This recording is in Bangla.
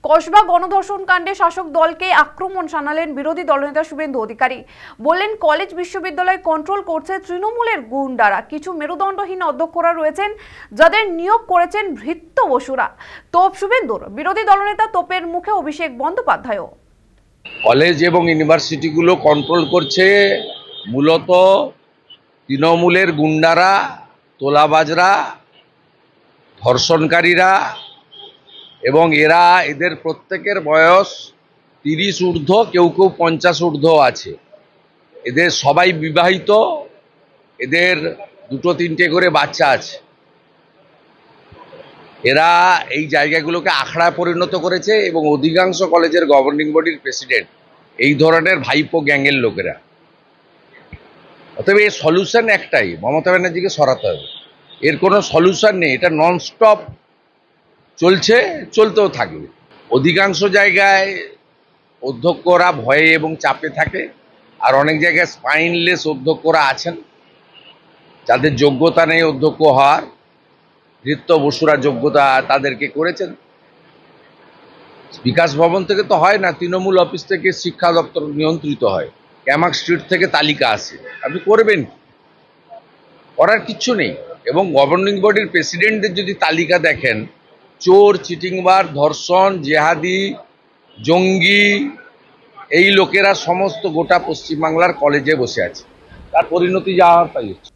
কসবা গণধর্ষণ কাণ্ডে শাসক দলকে আক্রমণ শানালেন বিরোধী দলনেতা শুভেন্দু অধিকারী। বললেন, কলেজ বিশ্ববিদ্যালয় কন্ট্রোল করছে তৃণমূলের গুন্ডারা। কিছু মেরুদণ্ডহীন অধ্যক্ষরা রয়েছেন যাদের নিয়োগ করেছেন ভৃত্য বসুরা। তোপ শুভেন্দুর, বিরোধী দলনেতা তোপের মুখে অভিষেক বন্দ্যোপাধ্যায়ও। কলেজ এবং ইউনিভার্সিটিগুলো কন্ট্রোল করছে মূলত তৃণমূলের গুন্ডারা, তোলাবাজরা, ধর্ষণকারীরা, এবং এদের প্রত্যেকের বয়স 30 ঊর্ধ্ব, কেউ কেউ 50 ঊর্ধ্ব আছে। এদের সবাই বিবাহিত, এদের 2-3টে করে বাচ্চা আছে। এরা এই জায়গাগুলোকে আখড়ায় পরিণত করেছে এবং অধিকাংশ কলেজের গভর্নিং বডির প্রেসিডেন্ট এই ধরনের ভাইপো গ্যাংয়ের লোকেরা। অতএব এর সলিউশন একটাই, মমতা ব্যানার্জিকে সরাতে হবে। এর কোনো সলিউশন নেই, এটা ননস্টপ চলছে, চলতেও থাকবে। অধিকাংশ জায়গায় অধ্যক্ষরা ভয়ে এবং চাপে থাকে, আর অনেক জায়গায় স্পাইনলেস অধ্যক্ষরা আছেন যাদের যোগ্যতা নেই অধ্যক্ষ হওয়ার। ভৃত্য বসুরা যোগ্যতা তাদেরকে করেছেন। বিকাশ ভবন থেকে তো হয় না, তৃণমূল অফিস থেকে শিক্ষা দপ্তর নিয়ন্ত্রিত হয়। ক্যামাক স্ট্রিট থেকে তালিকা আসে, আপনি করবেন, করার কিচ্ছু নেই। এবং গভর্নিং বডির প্রেসিডেন্টদের যদি তালিকা দেখেন, চোর, চিটিংবার, ধর্ষণ, জেহাদি, জঙ্গি, এই লোকেরা সমস্ত গোটা পশ্চিমবাংলার কলেজে বসে আছে। তার পরিণতি যা হওয়ার তাই হচ্ছে।